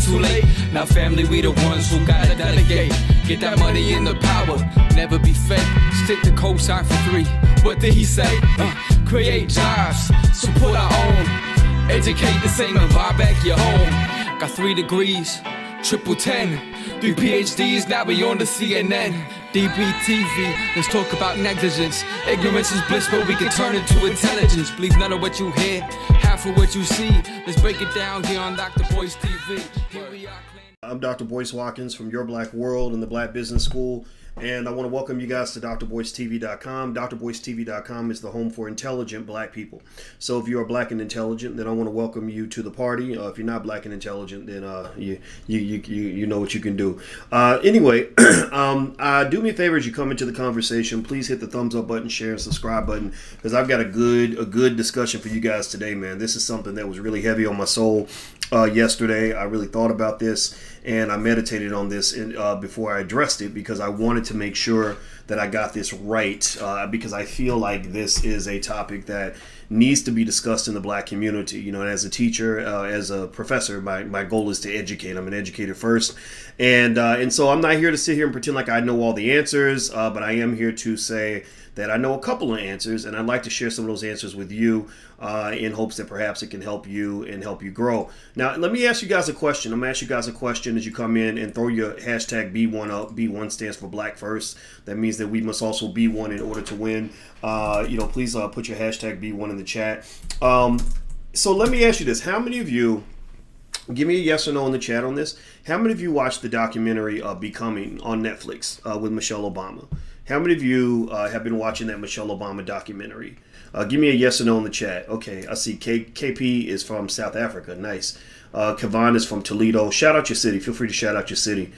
too late. Now family, we the ones who gotta delegate. Get that money in the power, never be fake. Stick to cosign for 3. What did he say? Create jobs, support our own. Educate the same and buy back your home. Got 3 degrees, triple 10. 3 PhDs, now we on the CNN. DBTV, let's talk about negligence. Ignorance is bliss, but we can turn it to intelligence. Believe none of what you hear, half of what you see. Let's break it down here on Dr. Boyce TV. Here we are. I'm Dr. Boyce Watkins from Your Black World and the Black Business School, and I want to welcome you guys to drboycetv.com. drboycetv.com is the home for intelligent black people. So if you are black and intelligent, then I want to welcome you to the party. If you're not black and intelligent, then you know what you can do. Anyway, do me a favor as you come into the conversation. Please hit the thumbs up button, share, and subscribe button, because I've got a good discussion for you guys today, man. This is something that was really heavy on my soul yesterday. I really thought about this, and I meditated on this before I addressed it, because I wanted to make sure that I got this right, because I feel like this is a topic that needs to be discussed in the black community. You know, as a teacher, as a professor, my goal is to educate. I'm an educator first, and so I'm not here to sit here and pretend like I know all the answers, but I am here to say that I know a couple of answers, and I'd like to share some of those answers with you in hopes that perhaps it can help you and help you grow. Now, let me ask you guys a question. I'm going to ask you guys a question as you come in, and throw your hashtag B1 up. B1 stands for Black First. That means that we must also be one in order to win. Please put your hashtag B1 in the chat. So let me ask you this. How many of you, give me a yes or no in the chat on this, how many of you watched the documentary Becoming on Netflix with Michelle Obama? How many of you have been watching that Michelle Obama documentary? Give me a yes or no in the chat. Okay, I see KP is from South Africa. Nice. Kavan is from Toledo. Shout out your city. Feel free to shout out your city.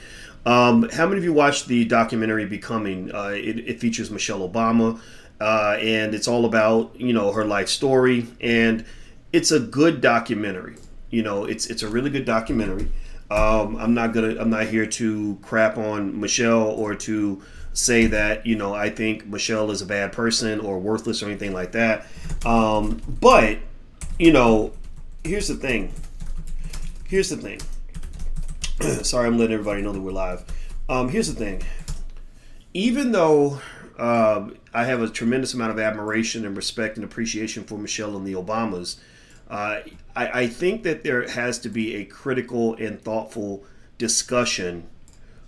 How many of you watched the documentary Becoming? It features Michelle Obama, and it's all about, her life story. And it's a good documentary. It's a really good documentary. I'm not here to crap on Michelle or to say that, I think Michelle is a bad person or worthless or anything like that. But, here's the thing. Sorry, I'm letting everybody know that we're live. Here's the thing. Even though I have a tremendous amount of admiration and respect and appreciation for Michelle and the Obamas, I think that there has to be a critical and thoughtful discussion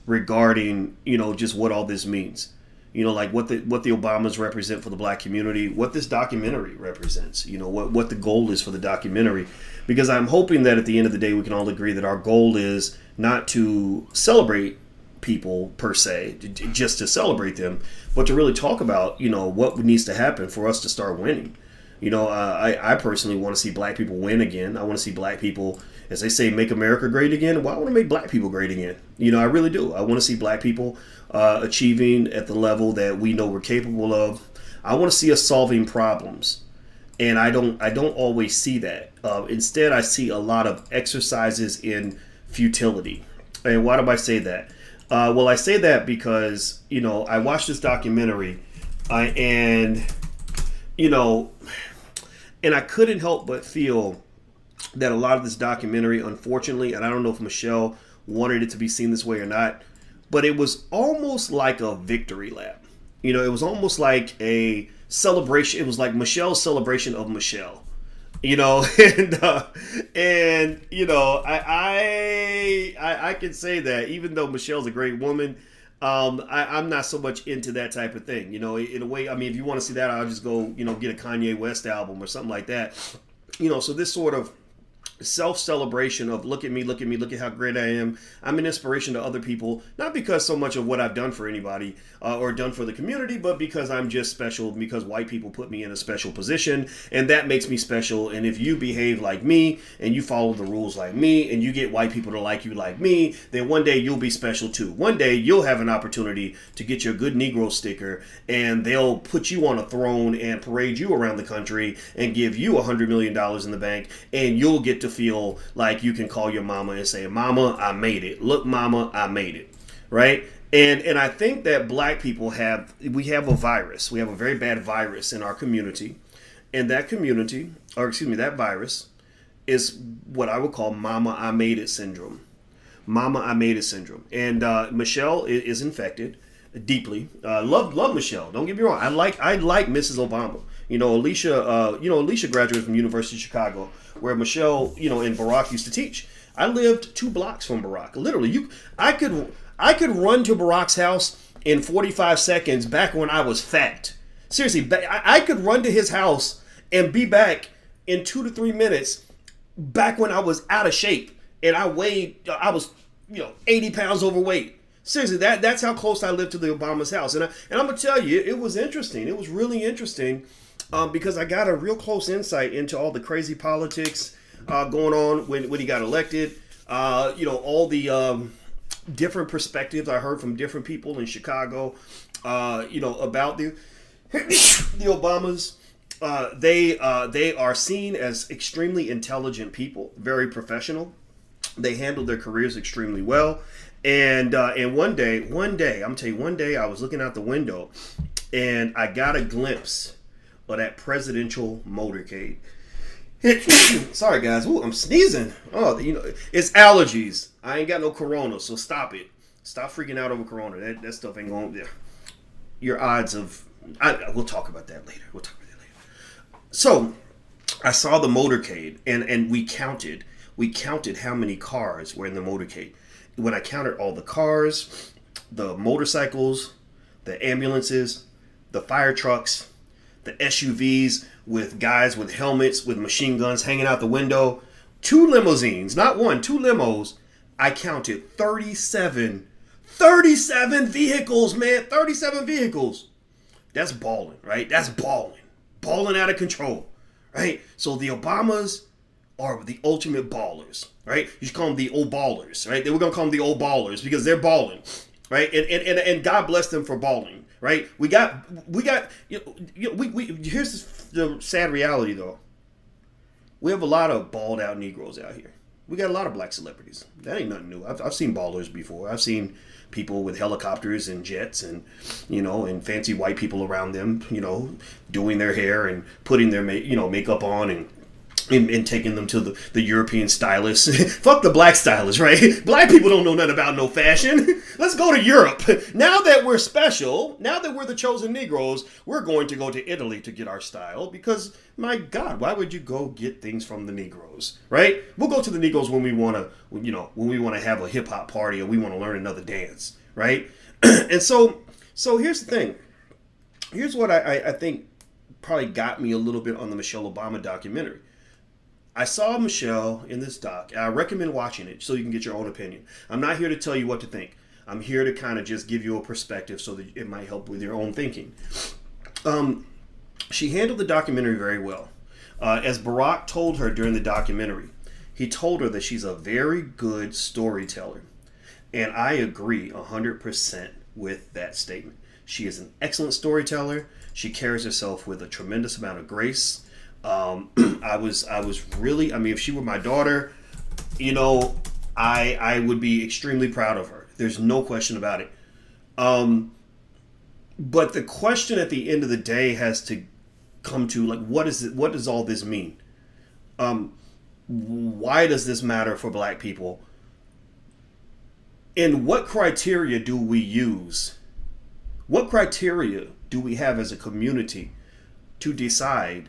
regarding, just what all this means. Like what the Obamas represent for the black community, what this documentary represents, what the goal is for the documentary. Because I'm hoping that at the end of the day, we can all agree that our goal is not to celebrate people per se, just to celebrate them, but to really talk about, what needs to happen for us to start winning. I personally want to see black people win again. I want to see black people, as they say, make America great again. Well, I want to make black people great again. I really do. I want to see black people achieving at the level that we know we're capable of. I want to see us solving problems. And I don't always see that. Instead, I see a lot of exercises in futility. And why do I say that? Well, I say that because, I watched this documentary and I couldn't help but feel that a lot of this documentary, unfortunately, and I don't know if Michelle wanted it to be seen this way or not, but it was almost like a victory lap. It was almost like a celebration. It was like Michelle's celebration of Michelle. I can say that even though Michelle's a great woman, I'm not so much into that type of thing. In a way, if you want to see that, I'll just go, get a Kanye West album or something like that. So this sort of self-celebration of look at me, look at how great I am. I'm an inspiration to other people, not because so much of what I've done for anybody or done for the community, but because I'm just special, because white people put me in a special position, and that makes me special. And if you behave like me and you follow the rules like me and you get white people to like you like me, then one day you'll be special too. One day you'll have an opportunity to get your good Negro sticker, and they'll put you on a throne and parade you around the country and give you $100 million in the bank, and you'll get to feel like you can call your mama and say, "Mama, I made it. Look, mama, I made it." Right? And I think that black people have a virus. We have a very bad virus in our community. And that virus is what I would call "Mama, I made it" syndrome. Mama, I made it syndrome. And Michelle is infected deeply. Love Michelle. Don't get me wrong. I like Mrs. Obama. Alicia graduated from University of Chicago, where Michelle, and Barack used to teach. I lived 2 blocks from Barack. Literally, I could run to Barack's house in 45 seconds back when I was fat. Seriously, I could run to his house and be back in 2 to 3 minutes back when I was out of shape and I was 80 pounds overweight. Seriously, that's how close I lived to the Obama's house. And I'm going to tell you, it was interesting. It was really interesting because I got a real close insight into all the crazy politics going on when he got elected. All the different perspectives I heard from different people in Chicago, about the Obamas. They are seen as extremely intelligent people, very professional. They handled their careers extremely well. And one day, I'm telling you, one day I was looking out the window and I got a glimpse of that presidential motorcade. Sorry guys, ooh, I'm sneezing. Oh, it's allergies. I ain't got no corona, so stop it. Stop freaking out over corona. That stuff ain't going there. Your odds of we'll talk about that later. So I saw the motorcade and we counted how many cars were in the motorcade. When I counted all the cars, the motorcycles, the ambulances, the fire trucks, the SUVs with guys with helmets, with machine guns hanging out the window, 2 limousines, not one, 2 limos. I counted 37 vehicles, man, 37 vehicles. That's balling, right? That's balling out of control, right? So the Obamas are the ultimate ballers, right? You should call them the old ballers, right? We're gonna call them the old ballers because they're balling, right? And God bless them for balling, right? We here's the sad reality though. We have a lot of balled out Negroes out here. We got a lot of black celebrities. That ain't nothing new. I've seen ballers before. I've seen people with helicopters and jets and, and fancy white people around them, doing their hair and putting their, makeup on and taking them to the European stylists. Fuck the black stylists, right? Black people don't know nothing about no fashion. Let's go to Europe. Now that we're special, now that we're the chosen Negroes, we're going to go to Italy to get our style because, my God, why would you go get things from the Negroes, right? We'll go to the Negroes when we want to, when we want to have a hip hop party or we want to learn another dance, right? And so here's the thing. Here's what I think probably got me a little bit on the Michelle Obama documentary. I saw Michelle in this doc. I recommend watching it so you can get your own opinion. I'm not here to tell you what to think. I'm here to kind of just give you a perspective so that it might help with your own thinking. She handled the documentary very well. As Barack told her during the documentary, he told her that she's a very good storyteller. And I agree 100% with that statement. She is an excellent storyteller. She carries herself with a tremendous amount of grace. I was really, if she were my daughter, I would be extremely proud of her. There's no question about it. But the question at the end of the day has to come to, like, what does all this mean? Why does this matter for black people? And what criteria do we use? What criteria do we have as a community to decide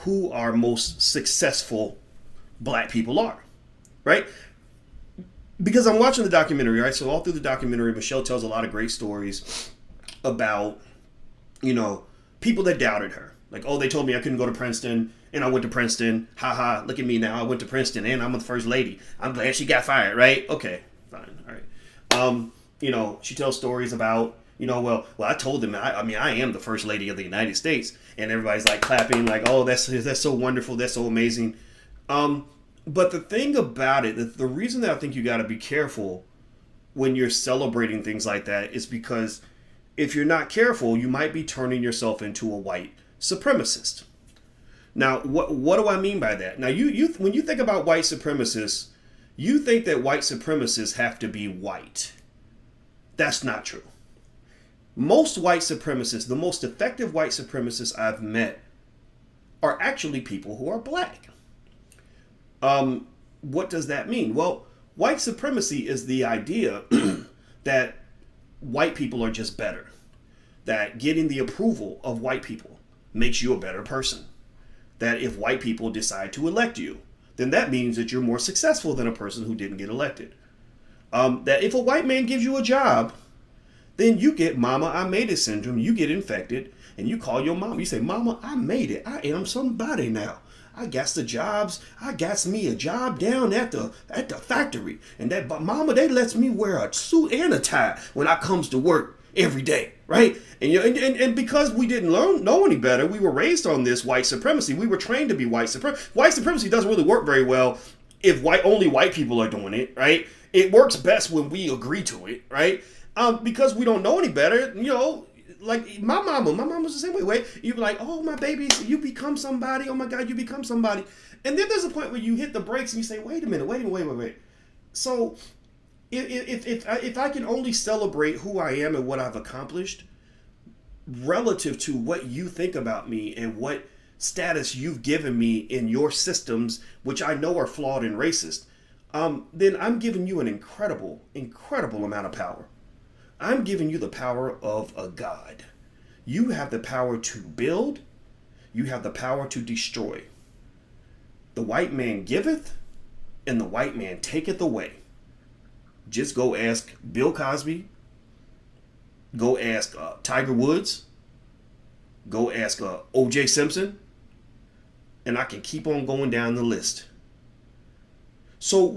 who our most successful black people are, right? Because I'm watching the documentary, right? So all through the documentary, Michelle tells a lot of great stories about, people that doubted her. Like, oh, they told me I couldn't go to Princeton, and I went to Princeton. Ha, look at me now. I went to Princeton, and I'm the first lady. I'm glad she got fired, right? Okay, fine, all right. She tells stories about, I told them, I am the first lady of the United States. And everybody's like clapping, like, oh, that's so wonderful. That's so amazing. But the thing about it, the reason that I think you got to be careful when you're celebrating things like that is because if you're not careful, you might be turning yourself into a white supremacist. Now, what do I mean by that? Now, you when you think about white supremacists, you think that white supremacists have to be white. That's not true. Most white supremacists, the most effective white supremacists I've met, are actually people who are black. What does that mean? Well, White supremacy is the idea that white people are just better. That getting the approval of white people makes you a better person. That if white people decide to elect you, then that means that you're more successful than a person who didn't get elected. That if a white man gives you a job, then you get mama, I made it syndrome. You get infected and you call your mom. You say, mama, I made it. I am somebody now. I got the jobs. I got me a job down at the factory. And that mama, they lets me wear a suit and a tie when I comes to work every day. Right? And because we didn't know any better, we were raised on this white supremacy. We were trained to be white supremacy. White supremacy doesn't really work very well if only white people are doing it, right? It works best when we agree to it, right? Because we don't know any better, like my mama's the same way. You be like, oh, my baby, you become somebody. Oh my God, you become somebody. And then there's a point where you hit the brakes and you say, wait a minute. So if I can only celebrate who I am and what I've accomplished relative to what you think about me and what status you've given me in your systems, which I know are flawed and racist, then I'm giving you an incredible amount of power. I'm giving you the power of a God. You have the power to build. You have the power to destroy. The white man giveth, and the white man taketh away. Just go ask Bill Cosby. Go ask Tiger Woods. Go ask O.J. Simpson. And I can keep on going down the list. So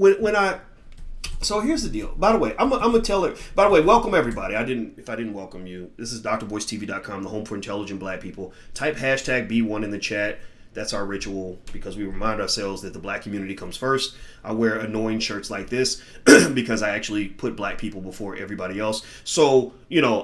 So here's the deal. By the way, I'm gonna tell her. By the way, welcome everybody. If I didn't welcome you, this is drboycetv.com, the home for intelligent black people. Type hashtag B1 in the chat. That's our ritual because we remind ourselves that the black community comes first. I wear annoying shirts like this because I actually put black people before everybody else. So,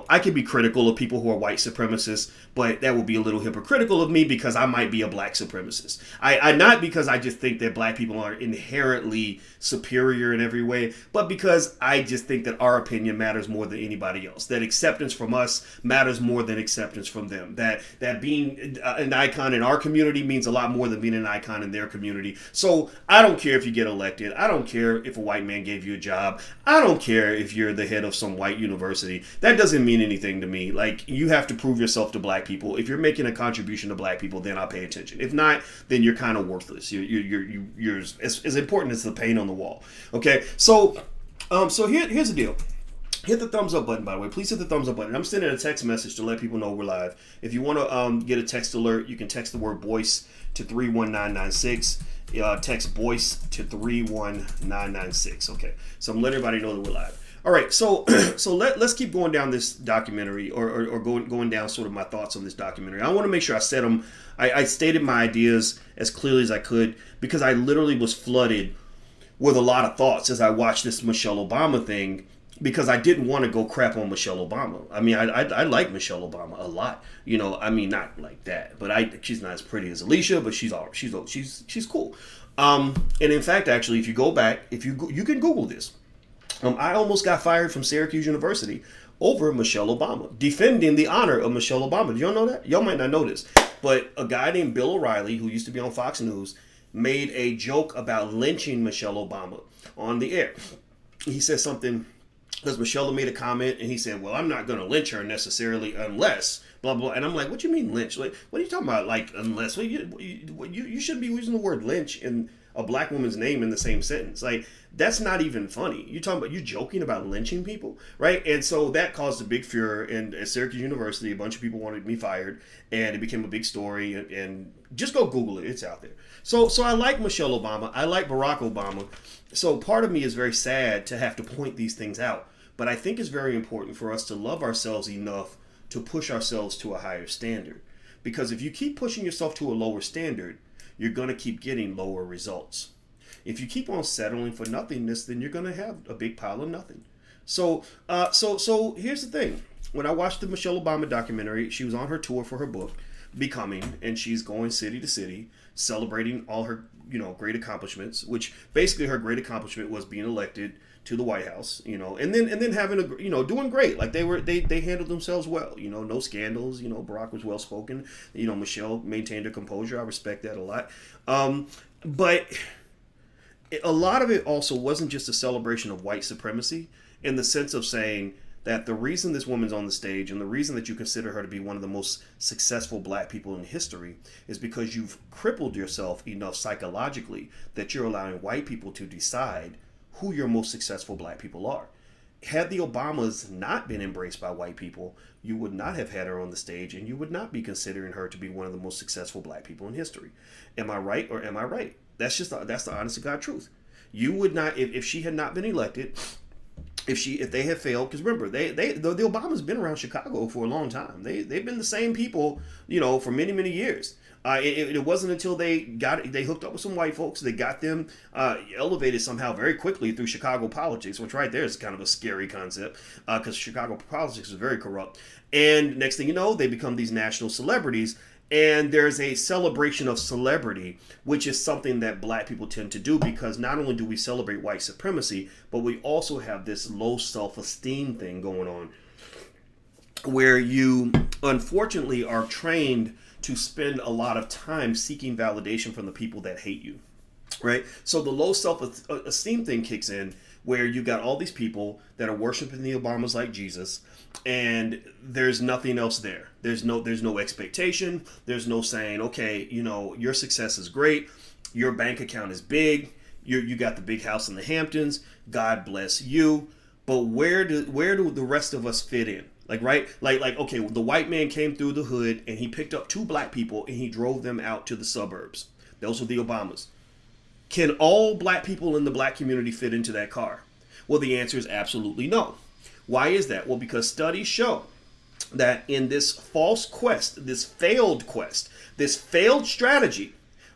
I can be critical of people who are white supremacists, but that would be a little hypocritical of me because I might be a black supremacist. I not because I just think that black people are inherently superior in every way, but because I just think that our opinion matters more than anybody else. That acceptance from us matters more than acceptance from them. That being an icon in our community means a lot more than being an icon in their community. So I don't care if you get elected. I don't care if a white man gave you a job. I don't care if you're the head of some white university. That doesn't mean anything to me. Like, you have to prove yourself to black people. If you're making a contribution to black people, then I'll pay attention. If not, then you're kind of worthless. You're as important as the paint on the wall. Okay, so here's the deal. Hit the thumbs up button, by the way. Please hit the thumbs up button. I'm sending a text message to let people know we're live. If you want to get a text alert, you can text the word Boyce to 31996. Text Boyce to 31996. Okay, so I'm letting everybody know that we're live. All right, so let's keep going down this documentary or going down sort of my thoughts on this documentary. I want to make sure I said them. I stated my ideas as clearly as I could because I literally was flooded with a lot of thoughts as I watched this Michelle Obama thing. Because I didn't want to go crap on Michelle Obama. I mean, I like Michelle Obama a lot. Not like that. But she's not as pretty as Alicia, but she's cool. And in fact, actually, if you go back, you can Google this. I almost got fired from Syracuse University over Michelle Obama, defending the honor of Michelle Obama. Do y'all know that? Y'all might not know this, but a guy named Bill O'Reilly, who used to be on Fox News, made a joke about lynching Michelle Obama on the air. He said something. Because Michelle made a comment and he said, well, I'm not going to lynch her necessarily unless blah, blah. And I'm like, what do you mean lynch? Like, what are you talking about? Like, unless? Well, you shouldn't be using the word lynch in a black woman's name in the same sentence. Like, that's not even funny. You joking about lynching people, right? And so that caused a big furor. And at Syracuse University, a bunch of people wanted me fired. And it became a big story. And just go Google it. It's out there. So I like Michelle Obama. I like Barack Obama. So part of me is very sad to have to point these things out. But I think it's very important for us to love ourselves enough to push ourselves to a higher standard. Because if you keep pushing yourself to a lower standard, you're going to keep getting lower results. If you keep on settling for nothingness, then you're going to have a big pile of nothing. So here's the thing. When I watched the Michelle Obama documentary, she was on her tour for her book, Becoming, and she's going city to city, celebrating all her, great accomplishments, which basically her great accomplishment was being elected to the White House, and then having doing great. Like they handled themselves well, no scandals, Barack was well spoken, Michelle maintained her composure. I respect that a lot. But a lot of it also wasn't just a celebration of white supremacy in the sense of saying that the reason this woman's on the stage and the reason that you consider her to be one of the most successful black people in history is because you've crippled yourself enough psychologically that you're allowing white people to decide who your most successful black people are. Had the Obamas not been embraced by white people, you would not have had her on the stage and you would not be considering her to be one of the most successful black people in history. Am I right or am I right? That's the honest to God truth. You would not, if she had not been elected, if they had failed, because remember the Obamas been around Chicago for a long time. They've been the same people, for many years. It wasn't until they hooked up with some white folks, they got them elevated somehow very quickly through Chicago politics, which right there is kind of a scary concept because Chicago politics is very corrupt. And next thing you know, they become these national celebrities. And there's a celebration of celebrity, which is something that black people tend to do because not only do we celebrate white supremacy, but we also have this low self-esteem thing going on where you unfortunately are trained to spend a lot of time seeking validation from the people that hate you, right? So the low self-esteem thing kicks in where you got all these people that are worshiping the Obamas like Jesus, and there's nothing else there. There's no expectation. There's no saying, okay, your success is great. Your bank account is big. You got the big house in the Hamptons. God bless you. But where do the rest of us fit in? Like okay, the white man came through the hood and he picked up 2 black people and he drove them out to the suburbs. Those were the Obamas. Can all black people in the black community fit into that car? Well, the answer is absolutely no. Why is that? Well, because studies show that in this false quest, this failed strategy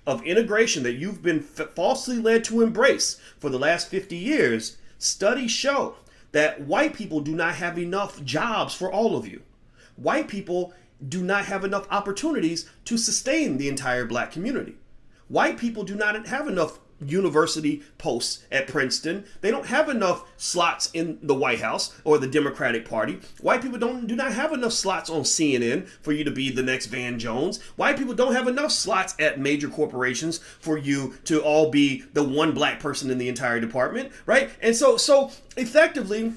of integration that you've been falsely led to embrace for the last 50 years, studies show that white people do not have enough jobs for all of you. White people do not have enough opportunities to sustain the entire black community. White people do not have enough university posts at Princeton. They don't have enough slots in the White House or the Democratic Party. White people do not have enough slots on CNN for you to be the next Van Jones. White people don't have enough slots at major corporations for you to all be the one black person in the entire department, right? And so effectively,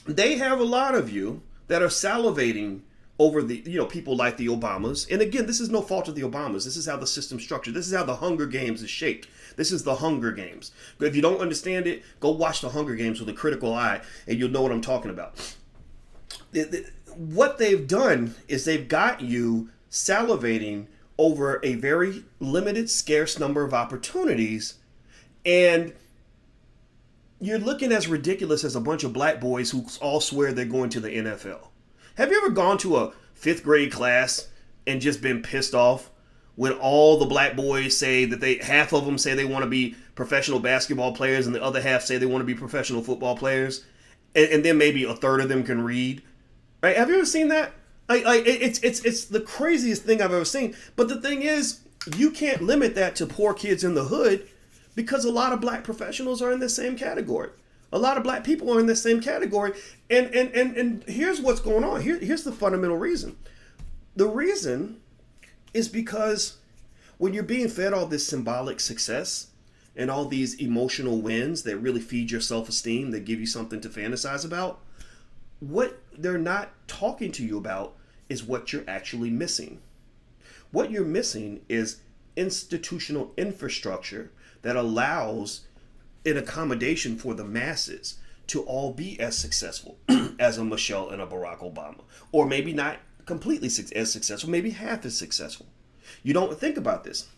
they have a lot of you that are salivating over the people like the Obamas. And again, this is no fault of the Obamas. This is how the system's structured. This is how the Hunger Games is shaped. This is the Hunger Games. If you don't understand it, go watch the Hunger Games with a critical eye and you'll know what I'm talking about. What they've done is they've got you salivating over a very limited, scarce number of opportunities, and you're looking as ridiculous as a bunch of black boys who all swear they're going to the NFL. Have you ever gone to a 5th grade class and just been pissed off when all the black boys say that half of them say they want to be professional basketball players and the other half say they want to be professional football players, and then maybe a third of them can read? Right? Have you ever seen that? It's the craziest thing I've ever seen. But the thing is, you can't limit that to poor kids in the hood because a lot of black professionals are in the same category. A lot of black people are in the same category. And here's what's going on. Here's the fundamental reason. The reason is because when you're being fed all this symbolic success and all these emotional wins that really feed your self-esteem, that give you something to fantasize about, what they're not talking to you about is what you're actually missing. What you're missing is institutional infrastructure that allows an accommodation for the masses to all be as successful as a Michelle and a Barack Obama, or maybe not completely as successful, maybe half as successful. You don't think about this.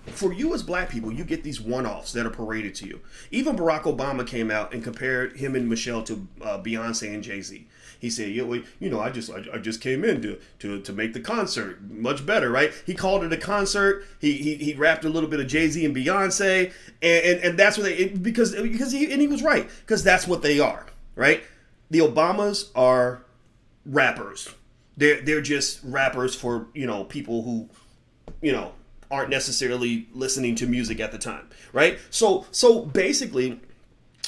For you as black people, you get these one-offs that are paraded to you. Even Barack Obama came out and compared him and Michelle to Beyonce and Jay-Z. He said, I just came in to make the concert much better, right? He called it a concert. He rapped a little bit of Jay-Z and Beyonce, and that's what because he was right, because that's what they are, right? The Obamas are rappers. They're just rappers for people who aren't necessarily listening to music at the time, right? So basically,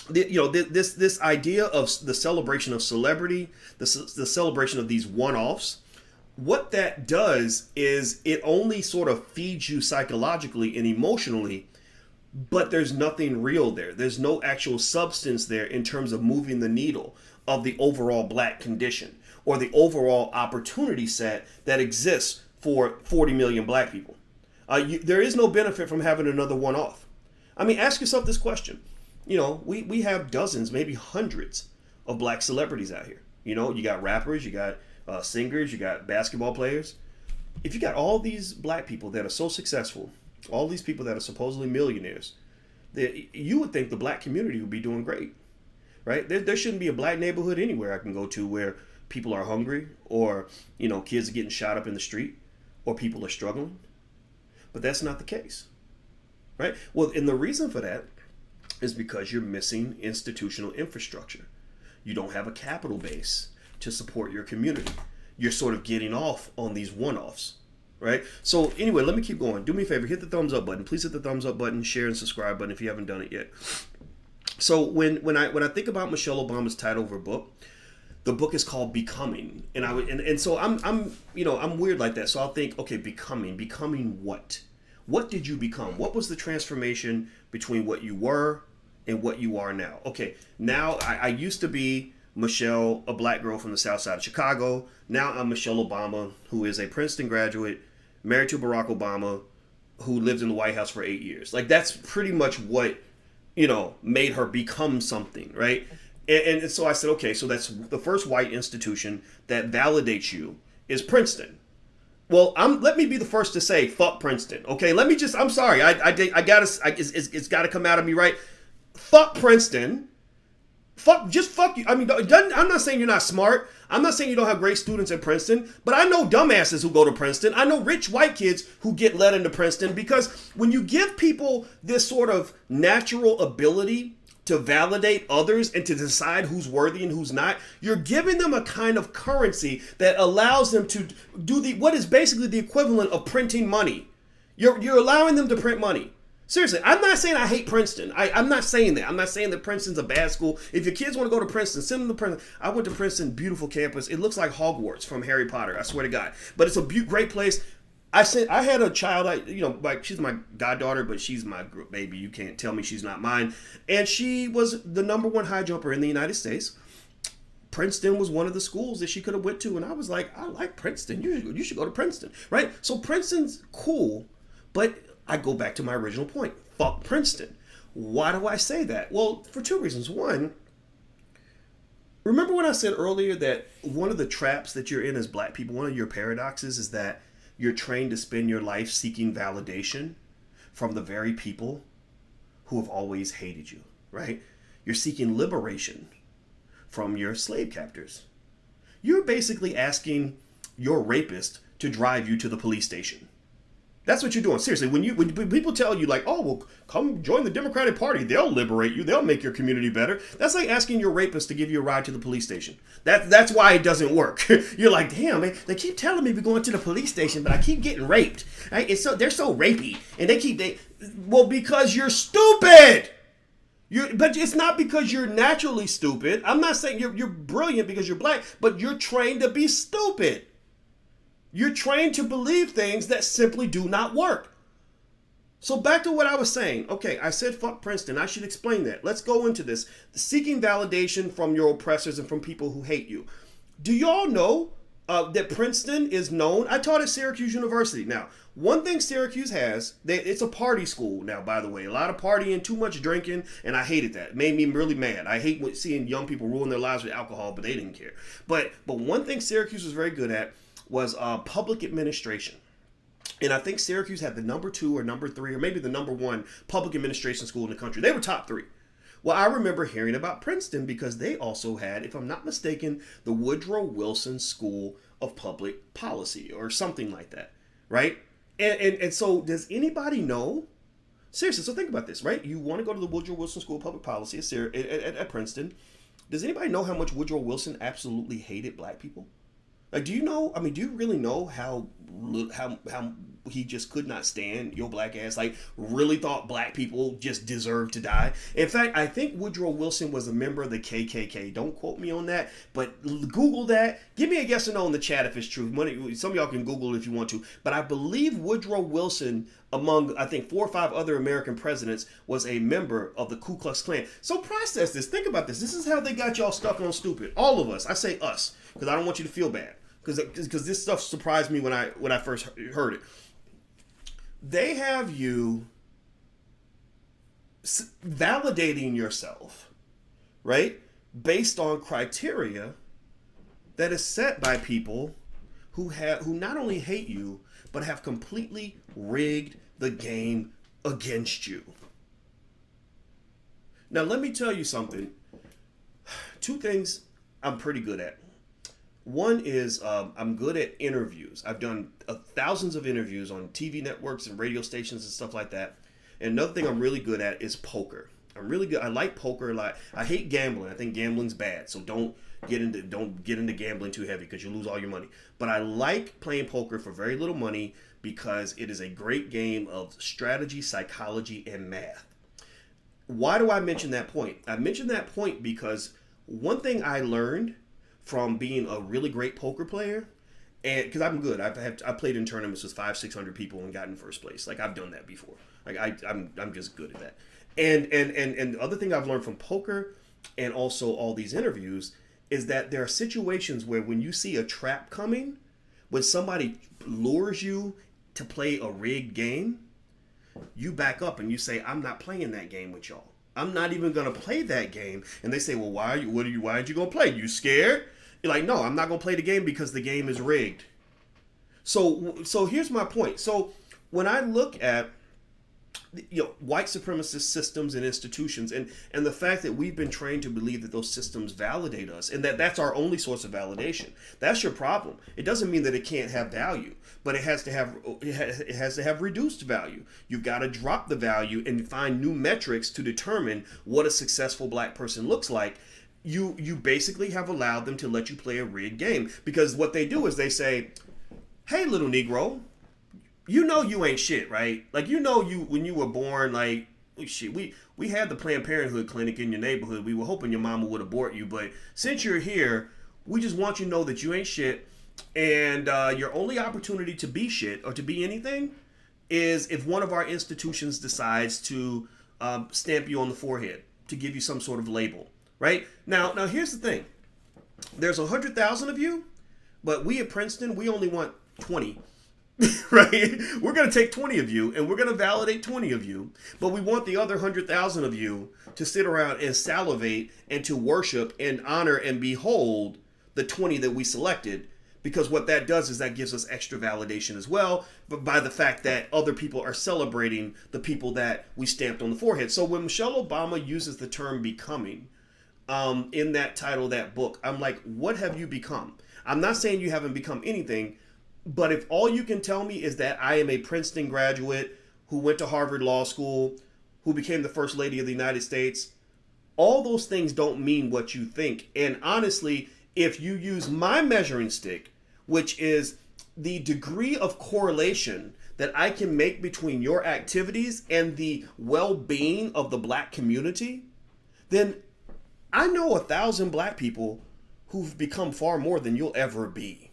this idea of the celebration of celebrity, the celebration of these one-offs, what that does is it only sort of feeds you psychologically and emotionally but there's nothing real there. There's no actual substance there in terms of moving the needle of the overall black condition or the overall opportunity set that exists for 40 million black people. There is no benefit from having another one-off. I mean, ask yourself this question. You know, we have dozens, maybe hundreds of black celebrities out here. You know, you got rappers, you got singers, you got basketball players. If you got all these black people that are so successful, all these people that are supposedly millionaires, you would think the black community would be doing great, right? There shouldn't be a black neighborhood anywhere I can go to where people are hungry or, you know, kids are getting shot up in the street or people are struggling. But that's not the case, right? Well, and the reason for that is because you're missing institutional infrastructure. You don't have a capital base to support your community. You're sort of getting off on these one-offs, right? So anyway, let me keep going. Do me a favor, hit the thumbs up button. Please hit the thumbs up button, share and subscribe button if you haven't done it yet. So when I think about Michelle Obama's title of her book, the book is called Becoming, and so I'm weird like that. So I'll think, okay, becoming what? What did you become? What was the transformation between what you were and what you are now? Okay, now I used to be Michelle, a black girl from the south side of Chicago. Now I'm Michelle Obama, who is a Princeton graduate, married to Barack Obama, who lived in the White House for 8 years. Like, that's pretty much what, you know, made her become something, right? And so I said, okay, so that's the first white institution that validates you is Princeton. Well, let me be the first to say, fuck Princeton. Okay, let me just, I'm sorry, it's gotta come out of me, right? Fuck Princeton. Fuck you. I mean, I'm not saying you're not smart. I'm not saying you don't have great students at Princeton, but I know dumbasses who go to Princeton. I know rich white kids who get led into Princeton, because when you give people this sort of natural ability to validate others and to decide who's worthy and who's not, you're giving them a kind of currency that allows them to do what is basically the equivalent of printing money. You're allowing them to print money. Seriously, I'm not saying I hate Princeton. I'm not saying that. I'm not saying that Princeton's a bad school. If your kids want to go to Princeton, send them to Princeton. I went to Princeton, beautiful campus. It looks like Hogwarts from Harry Potter, I swear to God. But it's a great place. I had a child, like, she's my goddaughter, but she's my baby. You can't tell me she's not mine. And she was the #1 high jumper in the United States. Princeton was one of the schools that she could have went to. And I was like, I like Princeton. You should go to Princeton, right? So Princeton's cool, but I go back to my original point. Fuck Princeton. Why do I say that? Well, for two reasons. One, remember when I said earlier that one of the traps that you're in as black people, one of your paradoxes is that you're trained to spend your life seeking validation from the very people who have always hated you, right? You're seeking liberation from your slave captors. You're basically asking your rapist to drive you to the police station. That's what you're doing. Seriously, when people tell you, like, oh, well, come join the Democratic Party, they'll liberate you, they'll make your community better. That's like asking your rapist to give you a ride to the police station. That's why it doesn't work. You're like, damn, man, they keep telling me we're going to the police station, but I keep getting raped. Right? They're so rapey, and well, because you're stupid. But it's not because you're naturally stupid. I'm not saying you're brilliant because you're black, but you're trained to be stupid. You're trained to believe things that simply do not work. So back to what I was saying. Okay, I said fuck Princeton. I should explain that. Let's go into this. Seeking validation from your oppressors and from people who hate you. Do y'all know that Princeton is known? I taught at Syracuse University. Now, one thing Syracuse has, it's a party school now, by the way. A lot of partying, too much drinking, and I hated that. It made me really mad. I hate seeing young people ruin their lives with alcohol, but they didn't care. But one thing Syracuse was very good at was public administration. And I think Syracuse had the #2 or #3 or maybe the #1 public administration school in the country. They were top 3. Well, I remember hearing about Princeton because they also had, if I'm not mistaken, the Woodrow Wilson School of Public Policy or something like that, right? And so does anybody know? Seriously, so think about this, right? You want to go to the Woodrow Wilson School of Public Policy at Princeton. Does anybody know how much Woodrow Wilson absolutely hated black people? Like, do you know, do you really know how how he just could not stand your black ass, like really thought black people just deserved to die. In fact, I think Woodrow Wilson was a member of the KKK. Don't quote me on that, but Google that. Give me a yes or no in the chat if it's true. Some of y'all can Google it if you want to, but I believe Woodrow Wilson, among I think 4 or 5 other American presidents, was a member of the Ku Klux Klan. So process this. Think about this. This is how they got y'all stuck on stupid. All of us. I say us because I don't want you to feel bad, because this stuff surprised me when I first heard it. They have you validating yourself, right, based on criteria that is set by people who not only hate you, but have completely rigged the game against you. Now, let me tell you something. 2 things I'm pretty good at. One is I'm good at interviews. I've done thousands of interviews on TV networks and radio stations and stuff like that. And another thing I'm really good at is poker. I'm really good. I like poker a lot. I hate gambling. I think gambling's bad. So don't get into gambling too heavy because you lose all your money. But I like playing poker for very little money because it is a great game of strategy, psychology, and math. Why do I mention that point? I mention that point because one thing I learned from being a really great poker player, and because I'm good, I played in tournaments with 500-600 people and gotten first place. Like, I've done that before. Like, I'm just good at that. And the other thing I've learned from poker and also all these interviews is that there are situations where when you see a trap coming, when somebody lures you to play a rigged game, you back up and you say, I'm not playing that game with y'all. I'm not even gonna play that game. And they say, well, why aren't you gonna play? You scared? You're like, no, I'm not gonna play the game because the game is rigged. So here's my point. So when I look at white supremacist systems and institutions, and the fact that we've been trained to believe that those systems validate us, and that's our only source of validation, that's your problem. It doesn't mean that it can't have value, but it has to have reduced value. You've got to drop the value and find new metrics to determine what a successful black person looks like. You basically have allowed them to let you play a rigged game, because what they do is they say, hey, little Negro, you know you ain't shit, right? Like, you know, when you were born, like, shit, we had the Planned Parenthood clinic in your neighborhood. We were hoping your mama would abort you, but since you're here, we just want you to know that you ain't shit, and your only opportunity to be shit or to be anything is if one of our institutions decides to stamp you on the forehead, to give you some sort of label, right? Now here's the thing. There's 100,000 of you, but we at Princeton, we only want 20. Right? We're going to take 20 of you and we're going to validate 20 of you, but we want the other 100,000 of you to sit around and salivate and to worship and honor and behold the 20 that we selected, because what that does is that gives us extra validation as well, but by the fact that other people are celebrating the people that we stamped on the forehead. So when Michelle Obama uses the term becoming in that title of that book, I'm like, what have you become? I'm not saying you haven't become anything, but if all you can tell me is that I am a Princeton graduate who went to Harvard Law School, who became the First Lady of the United States, all those things don't mean what you think. And honestly, if you use my measuring stick, which is the degree of correlation that I can make between your activities and the well-being of the black community, then I know 1,000 black people who've become far more than you'll ever be.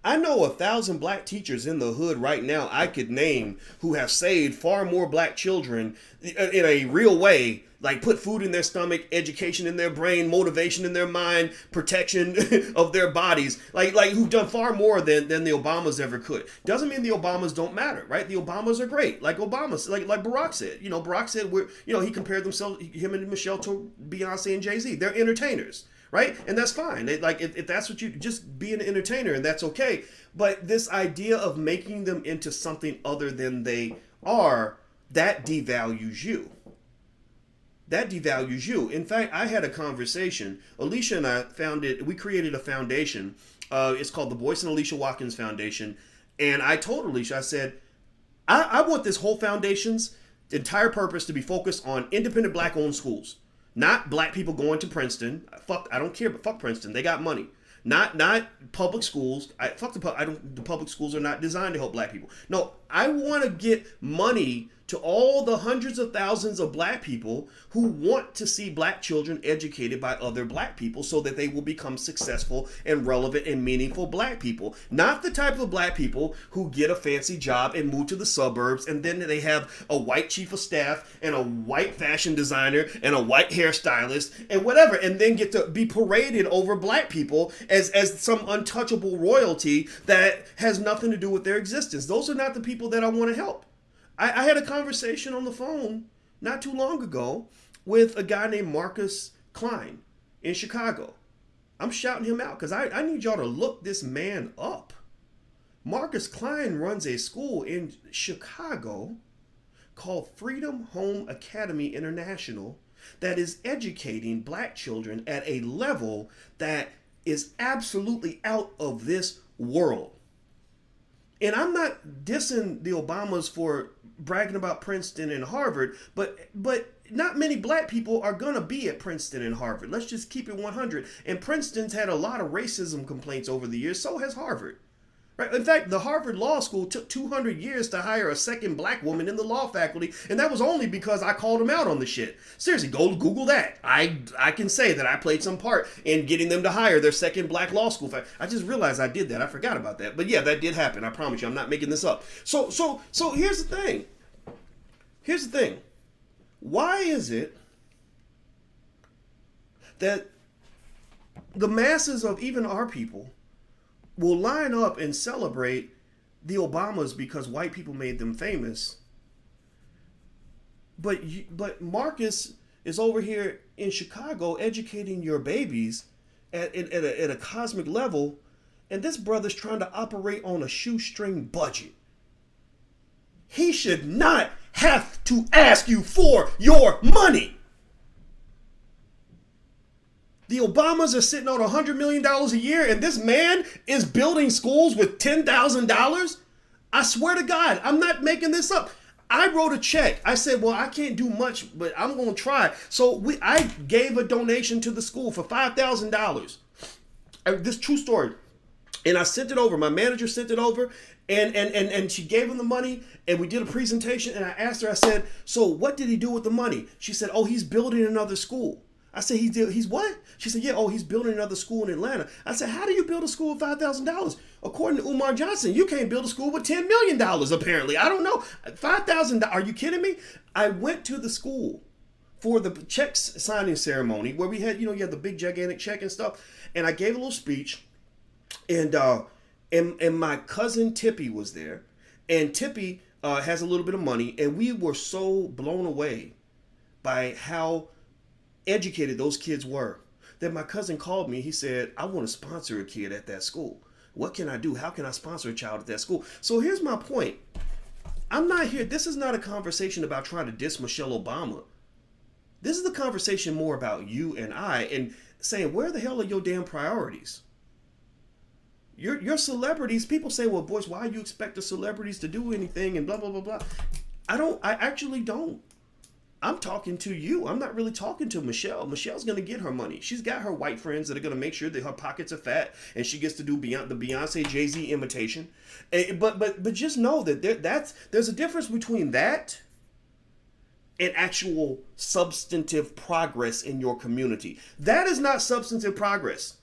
I know 1,000 black teachers in the hood right now I could name who have saved far more black children in a real way, like put food in their stomach, education in their brain, motivation in their mind, protection of their bodies, like who've done far more than the Obamas ever could. Doesn't mean the Obamas don't matter, right? The Obamas are great, like Obama, like Barack said. Barack said he compared him and Michelle to Beyonce and Jay-Z. They're entertainers. Right? And that's fine. If that's what you just be an entertainer, and that's okay. But this idea of making them into something other than they are, that devalues you. That devalues you. In fact, I had a conversation. Alicia and I we created a foundation. It's called the Boyce and Alicia Watkins Foundation. And I told Alicia, I said, I want this whole foundation's entire purpose to be focused on independent black-owned schools. Not black people going to Princeton. I don't care, but fuck Princeton. They got money. Not public schools. The public schools are not designed to help black people. No, I want to get money to all the hundreds of thousands of black people who want to see black children educated by other black people so that they will become successful and relevant and meaningful black people. Not the type of black people who get a fancy job and move to the suburbs and then they have a white chief of staff and a white fashion designer and a white hairstylist and whatever, and then get to be paraded over black people as some untouchable royalty that has nothing to do with their existence. Those are not the people that I want to help. I had a conversation on the phone not too long ago with a guy named Marcus Klein in Chicago. I'm shouting him out because I need y'all to look this man up. Marcus Klein runs a school in Chicago called Freedom Home Academy International that is educating black children at a level that is absolutely out of this world. And I'm not dissing the Obamas for bragging about Princeton and Harvard, but not many black people are going to be at Princeton and Harvard. Let's just keep it 100. And Princeton's had a lot of racism complaints over the years. So has Harvard. Right? In fact, the Harvard Law School took 200 years to hire a second black woman in the law faculty, and that was only because I called them out on the shit. Seriously, go Google that. I can say that I played some part in getting them to hire their second black law school faculty. I just realized I did that. I forgot about that. But yeah, that did happen. I promise you. I'm not making this up. So here's the thing. Here's the thing. Why is it that the masses of even our people will line up and celebrate the Obamas because white people made them famous, but Marcus is over here in Chicago educating your babies at a cosmic level, and this brother's trying to operate on a shoestring budget? He should not have to ask you for your money. The Obamas are sitting on $100 million a year, and this man is building schools with $10,000. I swear to God, I'm not making this up. I wrote a check. I said, well, I can't do much, but I'm going to try. So I gave a donation to the school for $5,000. This true story. And I sent it over. My manager sent it over, and she gave him the money, and we did a presentation, and I asked her, I said, so what did he do with the money? She said, oh, he's building another school. I said, he's what? She said, yeah, he's building another school in Atlanta. I said, how do you build a school with $5,000? According to Umar Johnson, you can't build a school with $10 million, apparently. I don't know. $5,000, are you kidding me? I went to the school for the check signing ceremony where we had, you had the big gigantic check and stuff. And I gave a little speech, and my cousin Tippy was there. And Tippy has a little bit of money, and we were so blown away by how educated those kids were that my cousin called me. He said, I want to sponsor a kid at that school. What can I do? How can I sponsor a child at that school? So here's my point. I'm not here. This is not a conversation about trying to diss Michelle Obama. This is the conversation more about you and I, and saying, where the hell are your damn priorities? Your celebrities, people say, well, boys, why do you expect the celebrities to do anything and blah, blah, blah, blah. I actually don't. I'm talking to you. I'm not really talking to Michelle. Michelle's going to get her money. She's got her white friends that are going to make sure that her pockets are fat, and she gets to do the Beyonce Jay-Z imitation. But just know that there's a difference between that and actual substantive progress in your community. That is not substantive progress.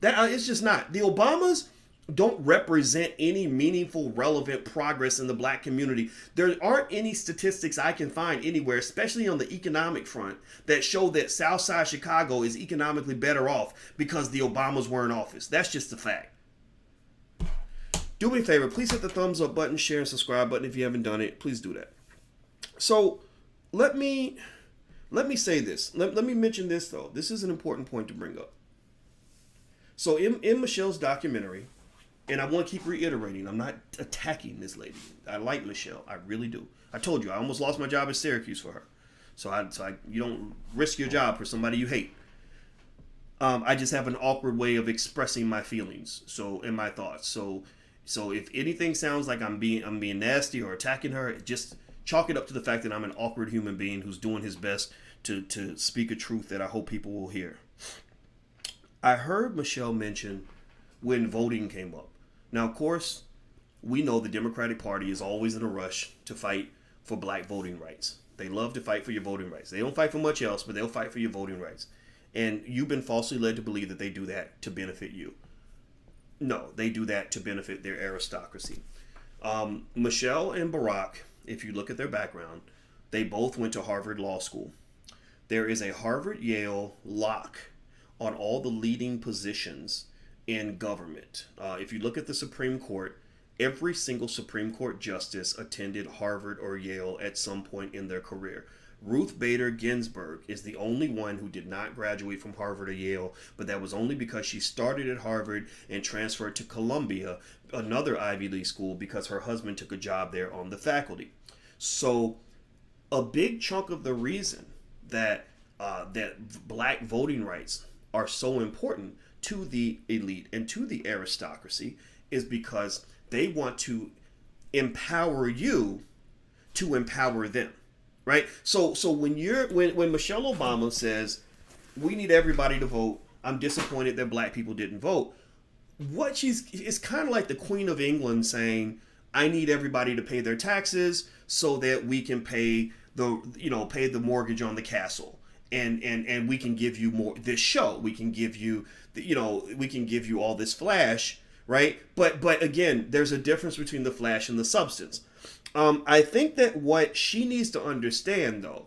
It's just not. The Obamas don't represent any meaningful, relevant progress in the black community. There aren't any statistics I can find anywhere, especially on the economic front, that show that Southside Chicago is economically better off because the Obamas were in office. That's just a fact. Do me a favor, please hit the thumbs up button, share, and subscribe button if you haven't done it. Please do that. So let me say this. Let me mention this, though. This is an important point to bring up. So in Michelle's documentary, and I want to keep reiterating, I'm not attacking this lady. I like Michelle. I really do. I told you, I almost lost my job at Syracuse for her. So you don't risk your job for somebody you hate. I just have an awkward way of expressing my feelings, and my thoughts. So if anything sounds like I'm being nasty or attacking her, just chalk it up to the fact that I'm an awkward human being who's doing his best to speak a truth that I hope people will hear. I heard Michelle mention when voting came up. Now, of course, we know the Democratic Party is always in a rush to fight for black voting rights. They love to fight for your voting rights. They don't fight for much else, but they'll fight for your voting rights. And you've been falsely led to believe that they do that to benefit you. No, they do that to benefit their aristocracy. Michelle and Barack, if you look at their background, they both went to Harvard Law School. There is a Harvard-Yale lock on all the leading positions in government. If you look at the Supreme Court, every single Supreme Court justice attended Harvard or Yale at some point in their career. Ruth Bader Ginsburg is the only one who did not graduate from Harvard or Yale, but that was only because she started at Harvard and transferred to Columbia, another Ivy League school, because her husband took a job there on the faculty. So a big chunk of the reason that black voting rights are so important to the elite and to the aristocracy is because they want to empower you to empower them. Right? So when Michelle Obama says we need everybody to vote, I'm disappointed that black people didn't vote. It's kind of like the Queen of England saying, I need everybody to pay their taxes so that we can pay the mortgage on the castle. And we can give you more this show. We can give you all this flash, right? But again, there's a difference between the flash and the substance. I think that what she needs to understand, though,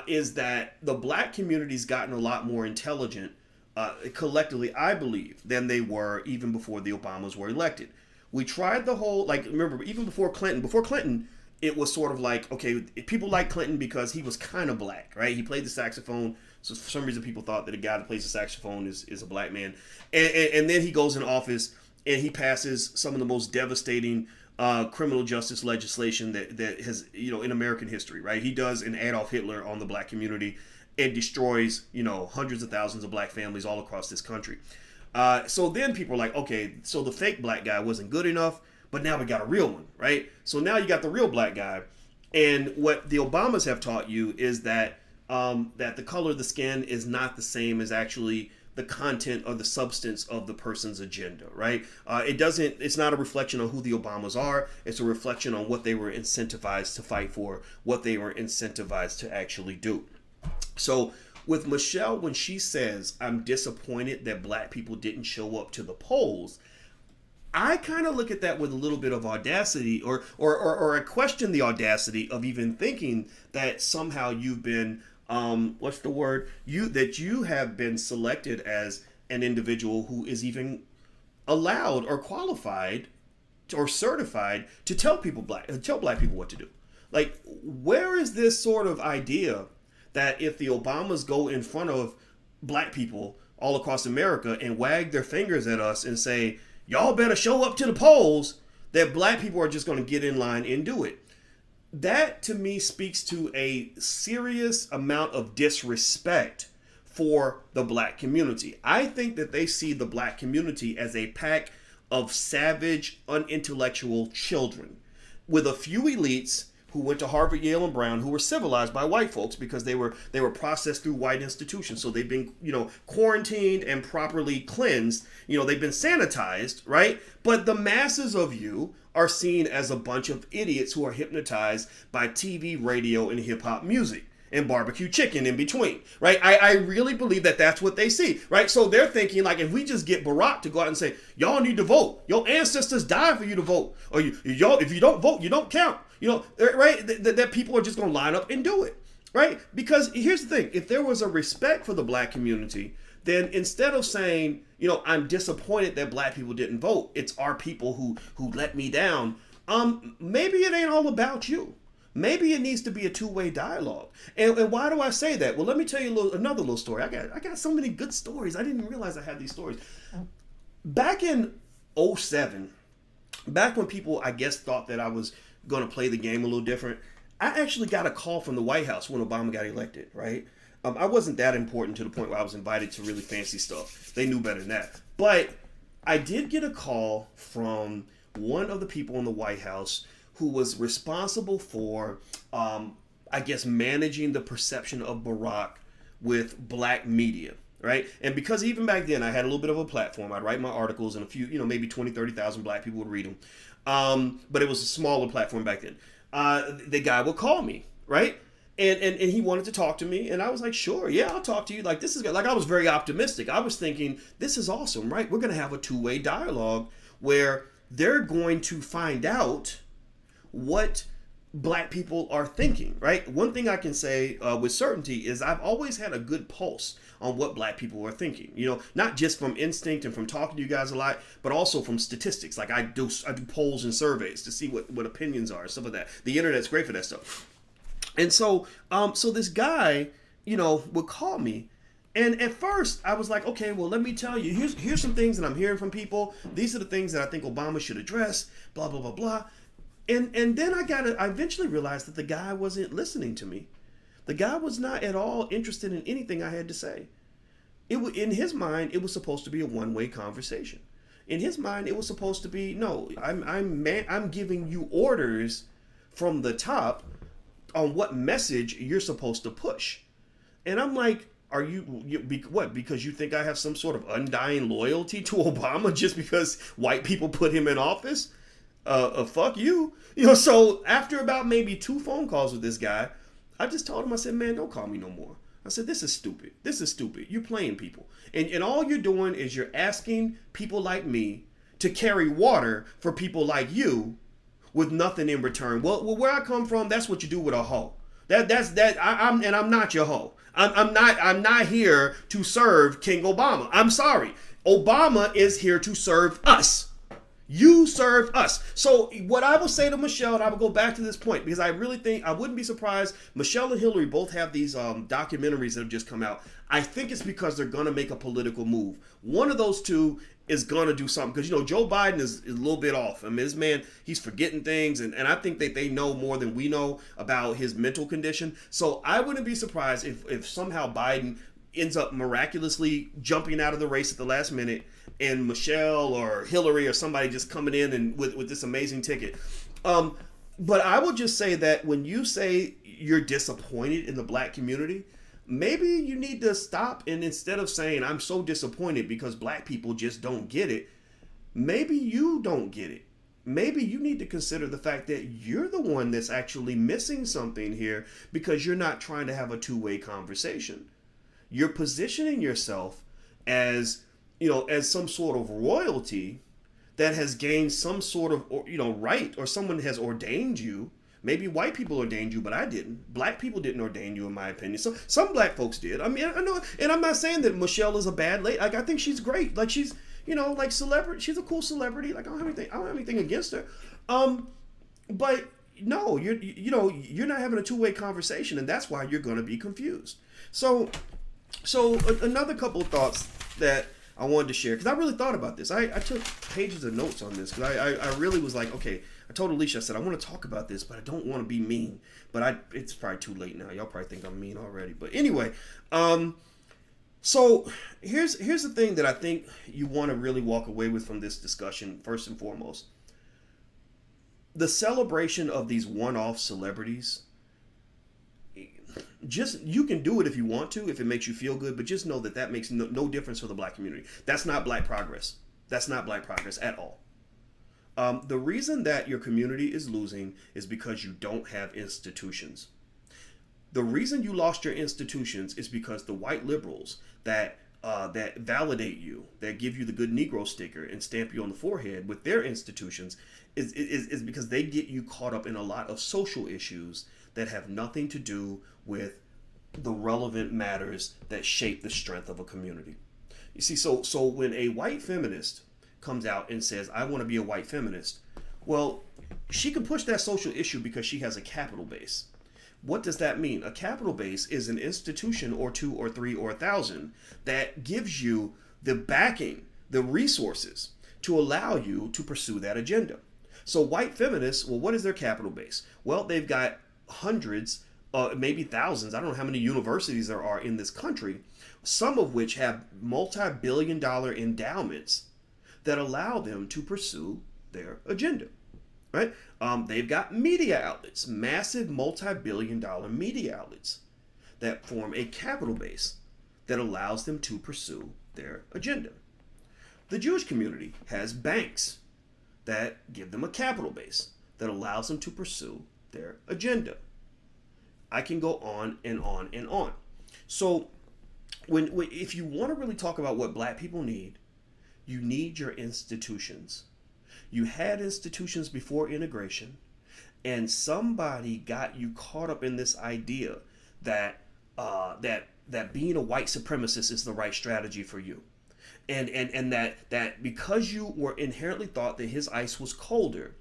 is that the black community's gotten a lot more intelligent collectively, I believe, than they were even before the Obamas were elected. We tried the whole, remember, even before Clinton, it was sort of like, okay, people like Clinton because he was kind of black, right? He played the saxophone. So for some reason, people thought that a guy that plays the saxophone is a black man. And then he goes in office and he passes some of the most devastating criminal justice legislation that has, in American history, right? He does an Adolf Hitler on the black community and destroys, hundreds of thousands of black families all across this country. So then people are like, okay, so the fake black guy wasn't good enough, but now we got a real one, right? So now you got the real black guy. And what the Obamas have taught you is that that the color of the skin is not the same as actually the content or the substance of the person's agenda, right? It's not a reflection on who the Obamas are. It's a reflection on what they were incentivized to fight for, what they were incentivized to actually do. So with Michelle, when she says, I'm disappointed that black people didn't show up to the polls, I kind of look at that with a little bit of audacity, or I question the audacity of even thinking that somehow you've been that you have been selected as an individual who is even allowed or qualified or certified to tell black people what to do. Like, where is this sort of idea that if the Obamas go in front of black people all across America and wag their fingers at us and say, y'all better show up to the polls, that black people are just going to get in line and do it? That, to me, speaks to a serious amount of disrespect for the black community. I think that they see the black community as a pack of savage, unintellectual children with a few elites who went to Harvard, Yale, and Brown, who were civilized by white folks because they were processed through white institutions. So they've been, quarantined and properly cleansed. They've been sanitized, right? But the masses of you are seen as a bunch of idiots who are hypnotized by TV, radio, and hip hop music and barbecue chicken in between, right? I really believe that that's what they see, right? So they're thinking, like, if we just get Barack to go out and say, y'all need to vote. Your ancestors died for you to vote. Or if you don't vote, you don't count. Right? That people are just going to line up and do it, right? Because here's the thing. If there was a respect for the black community, then instead of saying, I'm disappointed that black people didn't vote, it's our people who let me down, maybe it ain't all about you. Maybe it needs to be a two-way dialogue. And why do I say that? Well, let me tell you another little story. I got so many good stories. I didn't realize I had these stories. Back in 2007, back when people, I guess, thought that I was going to play the game a little different, I actually got a call from the White House when Obama got elected, right? I wasn't that important to the point where I was invited to really fancy stuff. They knew better than that. But I did get a call from one of the people in the White House who was responsible for, managing the perception of Barack with black media. right? And because even back then I had a little bit of a platform, I'd write my articles and a few, maybe 20, 30,000 black people would read them. But it was a smaller platform back then. The guy would call me, right? And he wanted to talk to me, and I was like, sure, yeah, I'll talk to you. Like, this is good. Like, I was very optimistic. I was thinking, this is awesome, right? We're going to have a two-way dialogue where they're going to find out what black people are thinking, right? One thing I can say with certainty is I've always had a good pulse on what black people are thinking. Not just from instinct and from talking to you guys a lot, but also from statistics. Like, I do polls and surveys to see what opinions are, stuff like that. The internet's great for that stuff. And so this guy, would call me. And at first I was like, okay, well, let me tell you, here's some things that I'm hearing from people. These are the things that I think Obama should address, blah, blah, blah, blah. And then I eventually realized that the guy wasn't listening to me. The guy was not at all interested in anything I had to say. In his mind, it was supposed to be a one-way conversation. In his mind, it was supposed to be, no, I'm giving you orders from the top on what message you're supposed to push. And I'm like, are you what? Because you think I have some sort of undying loyalty to Obama just because white people put him in office? Fuck you. So after about maybe 2 phone calls with this guy, I just told him, I said, man, don't call me no more. I said, this is stupid. This is stupid. You're playing people. And all you're doing is you're asking people like me to carry water for people like you with nothing in return. Well, where I come from, that's what you do with a hoe. I'm not your hoe. I'm not here to serve King Obama. I'm sorry. Obama is here to serve us. You serve us. So what I will say to Michelle, and I will go back to this point, because I really think, I wouldn't be surprised, Michelle and Hillary both have these documentaries that have just come out. I think it's because they're going to make a political move. One of those two is going to do something. Because, Joe Biden is a little bit off. I mean, this man, he's forgetting things. And I think that they know more than we know about his mental condition. So I wouldn't be surprised if somehow Biden ends up miraculously jumping out of the race at the last minute, and Michelle or Hillary or somebody just coming in and with this amazing ticket. But I will just say that when you say you're disappointed in the black community, maybe you need to stop, and instead of saying I'm so disappointed because black people just don't get it, maybe you don't get it. Maybe you need to consider the fact that you're the one that's actually missing something here because you're not trying to have a two-way conversation. You're positioning yourself as some sort of royalty that has gained some sort of, right, or someone has ordained you. Maybe white people ordained you, but I didn't. Black people didn't ordain you, in my opinion. So some black folks did. I mean, I know, and I'm not saying that Michelle is a bad lady. Like, I think she's great. Like, she's, like celebrity. She's a cool celebrity. Like, I don't have anything against her. But no, you're not having a two-way conversation, and that's why you're going to be confused. So another couple of thoughts that I wanted to share, because I really thought about this. I took pages of notes on this, because I really was like, okay, I told Alicia, I said, I want to talk about this, but I don't want to be mean. But it's probably too late now. Y'all probably think I'm mean already. But anyway, so here's the thing that I think you want to really walk away with from this discussion, first and foremost. The celebration of these one-off celebrities, you can do it if you want to, if it makes you feel good, but just know that makes no difference for the black community. That's not black progress. That's not black progress at all. The reason that your community is losing is because you don't have institutions. The reason you lost your institutions is because the white liberals that validate you, that give you the good Negro sticker and stamp you on the forehead with their institutions, is because they get you caught up in a lot of social issues that have nothing to do with the relevant matters that shape the strength of a community. You see, so when a white feminist comes out and says, I want to be a white feminist, well, she can push that social issue because she has a capital base. What does that mean? A capital base is an institution or 2 or 3 or 1,000 that gives you the backing, the resources to allow you to pursue that agenda. So white feminists, well, what is their capital base? Well, they've got hundreds, maybe thousands. I don't know how many universities there are in this country, some of which have multi-billion-dollar endowments that allow them to pursue their agenda, right? They've got media outlets, massive multi-billion-dollar media outlets that form a capital base that allows them to pursue their agenda. The Jewish community has banks that give them a capital base that allows them to pursue their agenda. I can go on and on and on. So if you want to really talk about what black people need, you need your institutions. You had institutions before integration, and somebody got you caught up in this idea that that being a white supremacist is the right strategy for you. And that because you were inherently thought that his ice was colder,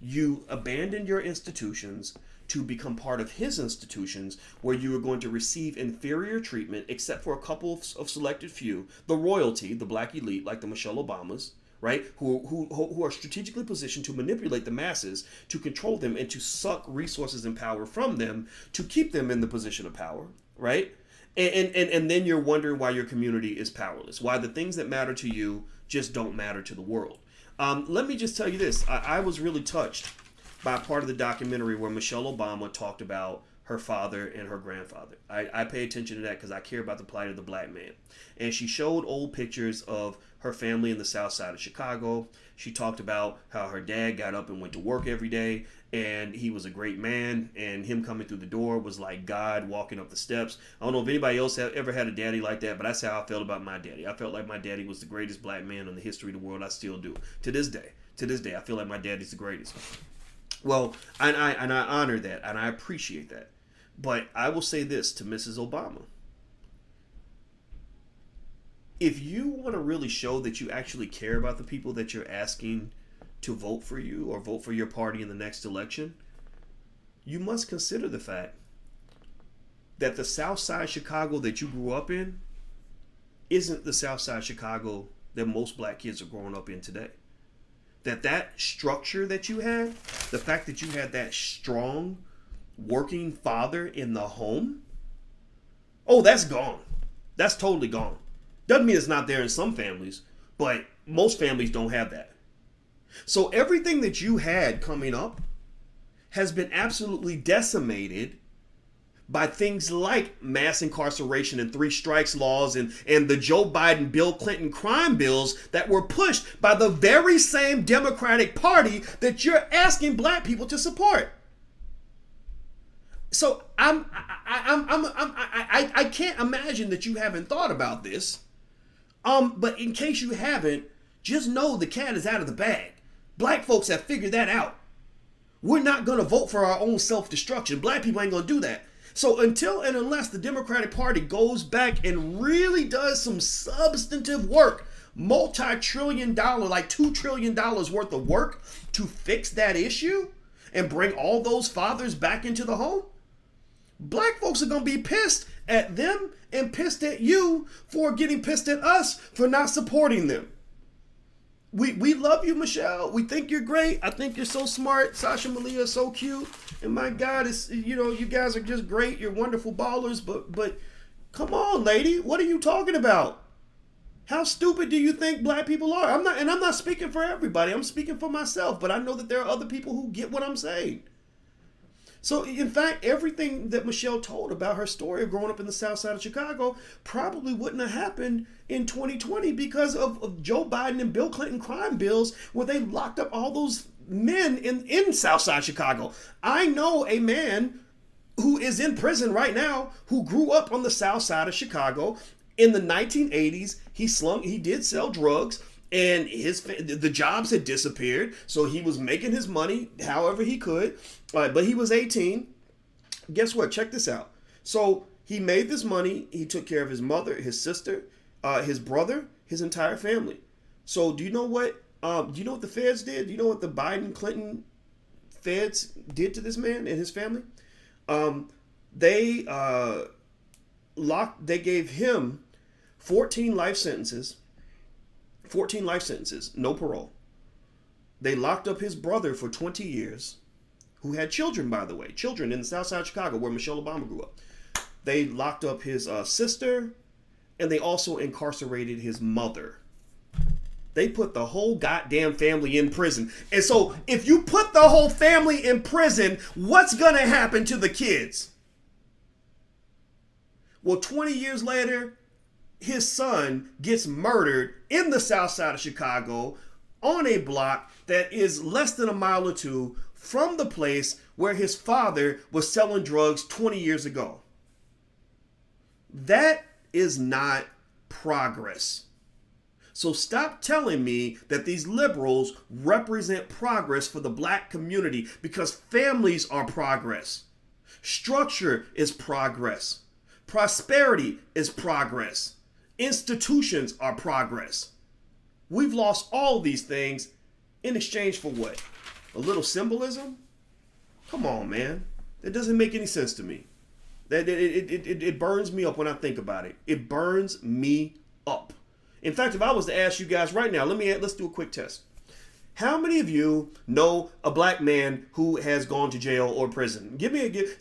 you abandoned your institutions to become part of his institutions, where you were going to receive inferior treatment, except for a couple of selected few, the royalty, the black elite, like the Michelle Obamas, right, who are strategically positioned to manipulate the masses, to control them, and to suck resources and power from them to keep them in the position of power, right? And then you're wondering why your community is powerless, why the things that matter to you just don't matter to the world. Let me just tell you this. I was really touched by part of the documentary where Michelle Obama talked about her father and her grandfather. I pay attention to that because I care about the plight of the black man. And she showed old pictures of her family in the south side of Chicago. She talked about how her dad got up and went to work every day, and he was a great man, and him coming through the door was like God walking up the steps. I don't know if anybody else ever had a daddy like that, but that's how I felt about my daddy. I felt like my daddy was the greatest black man in the history of the world. I still do. To this day, I feel like my daddy's the greatest. Well, and I honor that, and I appreciate that. But I will say this to Mrs. Obama. If you want to really show that you actually care about the people that you're asking to vote for you or vote for your party in the next election, you must consider the fact that the South Side Chicago that you grew up in isn't the South Side Chicago that most black kids are growing up in today. That structure that you had, the fact that you had that strong working father in the home, oh, that's gone. That's totally gone. Doesn't mean it's not there in some families, but most families don't have that. So everything that you had coming up has been absolutely decimated by things like mass incarceration and 3 strikes laws and the Joe Biden, Bill Clinton crime bills that were pushed by the very same Democratic Party that you're asking black people to support. So I can't imagine that you haven't thought about this. But in case you haven't, just know the cat is out of the bag. Black folks have figured that out. We're not going to vote for our own self-destruction. Black people ain't going to do that. So until and unless the Democratic Party goes back and really does some substantive work, multi-trillion-dollar, like $2 trillion worth of work to fix that issue and bring all those fathers back into the home, black folks are going to be pissed at them and pissed at you for getting pissed at us for not supporting them. We love you, Michelle. We think you're great. I think you're so smart. Sasha Malia is so cute. And my God, it's, you guys are just great. You're wonderful ballers. But come on, lady. What are you talking about? How stupid do you think black people are? I'm not speaking for everybody. I'm speaking for myself. But I know that there are other people who get what I'm saying. So, in fact, everything that Michelle told about her story of growing up in the south side of Chicago probably wouldn't have happened in 2020 because of Joe Biden and Bill Clinton crime bills where they locked up all those men in south side Chicago. I know a man who is in prison right now who grew up on the south side of Chicago. In the 1980s, he did sell drugs. And the jobs had disappeared, so he was making his money however he could. But he was 18. Guess what? Check this out. So he made this money. He took care of his mother, his sister, his brother, his entire family. So do you know what? Do you know what the feds did? Do you know what the Biden Clinton feds did to this man and his family? They gave him 14 life sentences. 14 life sentences, no parole. They locked up his brother for 20 years, who had children, by the way, children in the south side of Chicago where Michelle Obama grew up. They locked up his sister, and they also incarcerated his mother. They put the whole goddamn family in prison. And so if you put the whole family in prison, what's going to happen to the kids? Well, 20 years later, his son gets murdered in the south side of Chicago on a block that is less than a mile or two from the place where his father was selling drugs 20 years ago. That is not progress. So stop telling me that these liberals represent progress for the black community, because families are progress. Structure is progress. Prosperity is progress. Institutions are progress. We've lost all these things in exchange for what? A little symbolism? Come on, man. That doesn't make any sense to me. It burns me up when I think about it. It burns me up. In fact, if I was to ask you guys right now, let's do a quick test. How many of you know a black man who has gone to jail or prison?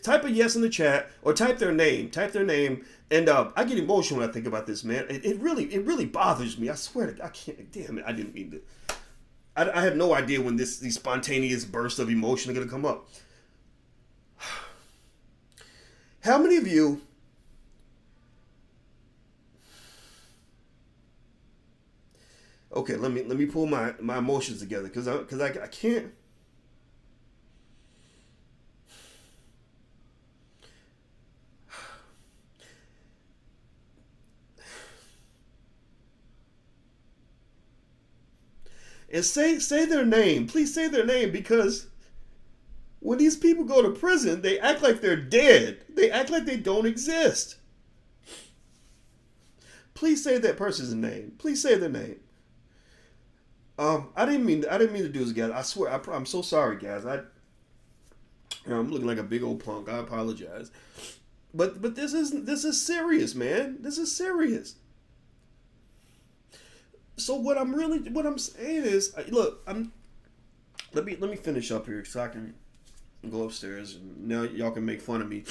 Type a yes in the chat, or type their name. And I get emotional when I think about this, man. It really bothers me. I swear to God, I can't. Damn it, I didn't mean to. I have no idea when these spontaneous bursts of emotion are gonna come up. How many of you? Okay, let me pull my emotions together, because I can't. And say their name. Please say their name, because when these people go to prison, they act like they're dead. They act like they don't exist. Please say that person's name. Please say their name. I didn't mean to do this, guys. I swear, I'm so sorry, guys. I'm looking like a big old punk. I apologize. But this is serious, man. This is serious. So what I'm saying is, look, let me finish up here so I can go upstairs, and now y'all can make fun of me.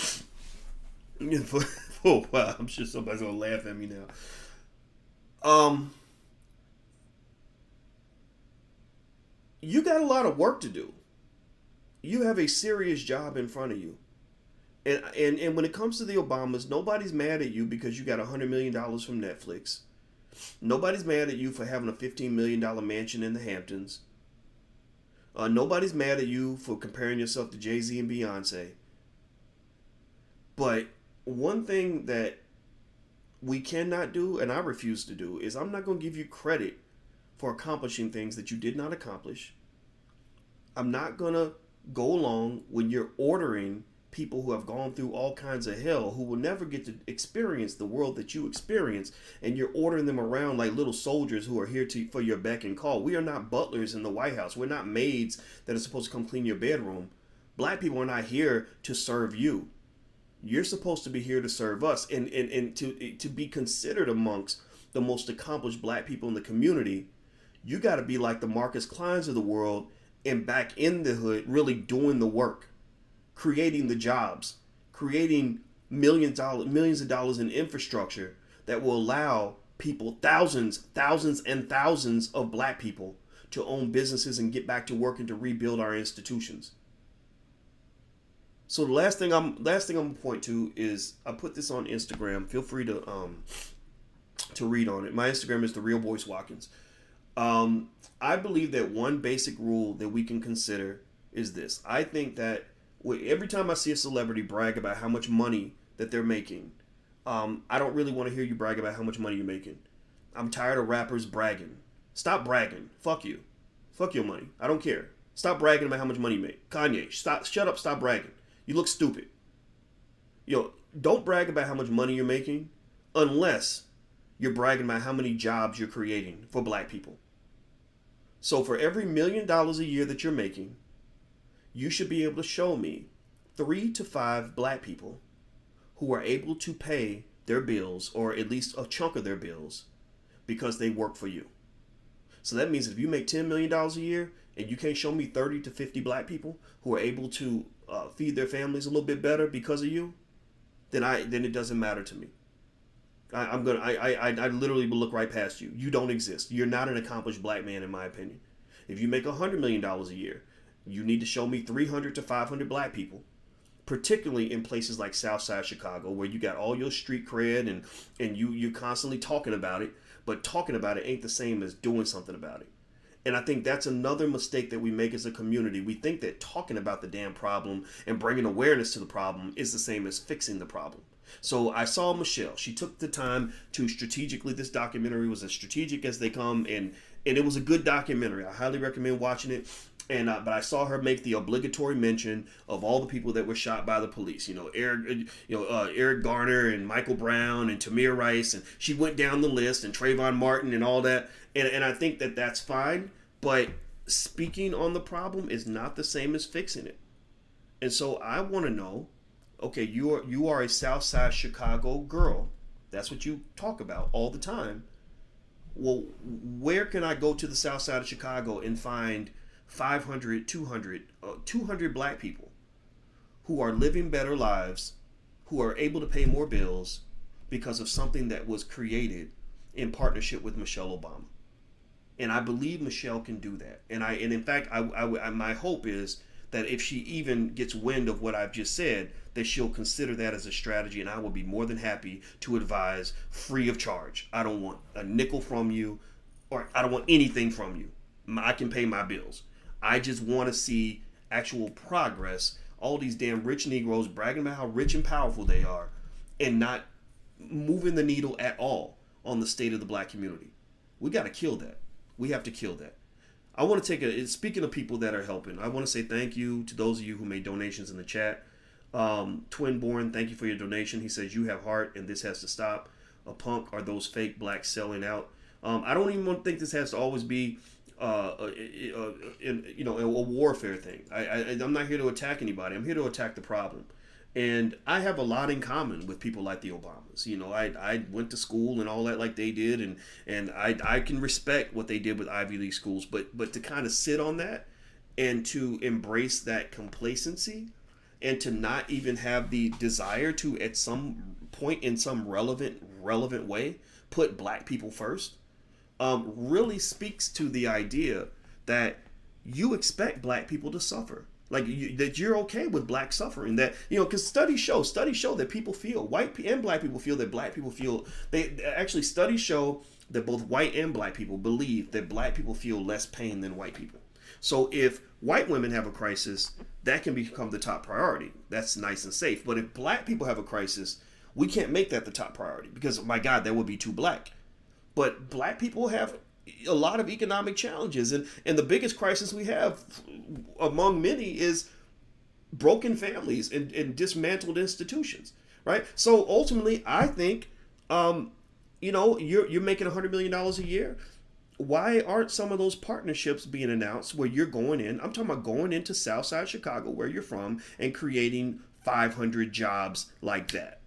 Oh wow, I'm sure somebody's gonna laugh at me now. You got a lot of work to do. You have a serious job in front of you. And when it comes to the Obamas, nobody's mad at you because you got $100 million from Netflix. Nobody's mad at you for having a $15 million mansion in the Hamptons. Nobody's mad at you for comparing yourself to Jay-Z and Beyonce. But one thing that we cannot do, and I refuse to do, is I'm not going to give you credit for accomplishing things that you did not accomplish. I'm not going to go along when you're ordering people who have gone through all kinds of hell, who will never get to experience the world that you experience, and you're ordering them around like little soldiers who are here for your beck and call. We are not butlers in the White House. We're not maids that are supposed to come clean your bedroom. Black people are not here to serve you. You're supposed to be here to serve us, and to be considered amongst the most accomplished black people in the community. You got to be like the Marcus Kleins of the world and back in the hood, really doing the work, creating the jobs, creating millions of dollars in infrastructure that will allow people, thousands and thousands of black people, to own businesses and get back to work and to rebuild our institutions. So the last thing I'm gonna point to is, I put this on Instagram. Feel free to read on it. My Instagram is The Real Boyce Watkins. I believe that one basic rule that we can consider is this. I think that every time I see a celebrity brag about how much money that they're making, I don't really want to hear you brag about how much money you're making. I'm tired of rappers bragging. Stop bragging. Fuck you. Fuck your money. I don't care. Stop bragging about how much money you make. Kanye, shut up, stop bragging. You look stupid. Don't brag about how much money you're making unless you're bragging about how many jobs you're creating for black people. So for every $1 million a year that you're making, you should be able to show me 3 to 5 black people who are able to pay their bills, or at least a chunk of their bills, because they work for you. So that means if you make $10 million a year and you can't show me 30 to 50 black people who are able to feed their families a little bit better because of you, then it doesn't matter to me. I literally will look right past you. You don't exist. You're not an accomplished black man, in my opinion. If you make $100 million a year, you need to show me 300 to 500 black people particularly in places like Southside Chicago, where you got all your street cred and you're constantly talking about it, but talking about it ain't the same as doing something about it. And I think that's another mistake that we make as a community. We think that talking about the damn problem and bringing awareness to the problem is the same as fixing the problem. So I saw Michelle. She took the time to strategically, this documentary was as strategic as they come, and it was a good documentary. I highly recommend watching it. And but I saw her make the obligatory mention of all the people that were shot by the police. Eric Garner and Michael Brown and Tamir Rice, and she went down the list, and Trayvon Martin and all that. And I think that that's fine, but speaking on the problem is not the same as fixing it. And so I want to know, okay, you are a Southside Chicago girl. That's what you talk about all the time. Well, where can I go to the South Side of Chicago and find 500, 200 black people who are living better lives, who are able to pay more bills because of something that was created in partnership with Michelle Obama? And I believe Michelle can do that. And in fact, my hope is that if she even gets wind of what I've just said, that she'll consider that as a strategy, and I will be more than happy to advise free of charge. I don't want a nickel from you, or I don't want anything from you. I can pay my bills. I just want to see actual progress. All these damn rich Negroes bragging about how rich and powerful they are and not moving the needle at all on the state of the black community. We got to kill that. We have to kill that. I want to speaking of people that are helping, I want to say thank you to those of you who made donations in the chat. Twinborn, thank you for your donation. He says, you have heart and this has to stop. A punk are those fake blacks selling out. I don't even think this has to always be a warfare thing. I'm not here to attack anybody. I'm here to attack the problem. And I have a lot in common with people like the Obamas. I went to school and all that like they did, and I can respect what they did with Ivy League schools, but to kind of sit on that and to embrace that complacency and to not even have the desire to, at some point in some relevant way, put black people first, really speaks to the idea that you expect black people to suffer. That you're okay with black suffering, that, because studies show that people feel, white and black people feel that black people feel, studies show that both white and black people believe that black people feel less pain than white people. So if white women have a crisis, that can become the top priority. That's nice and safe. But if black people have a crisis, we can't make that the top priority because, my God, that would be too black. But black people have a lot of economic challenges, and the biggest crisis we have among many is broken families and dismantled institutions, right? So ultimately, I think, you're making $100 million a year. Why aren't some of those partnerships being announced where you're going in? I'm talking about going into Southside Chicago, where you're from, and creating 500 jobs like that.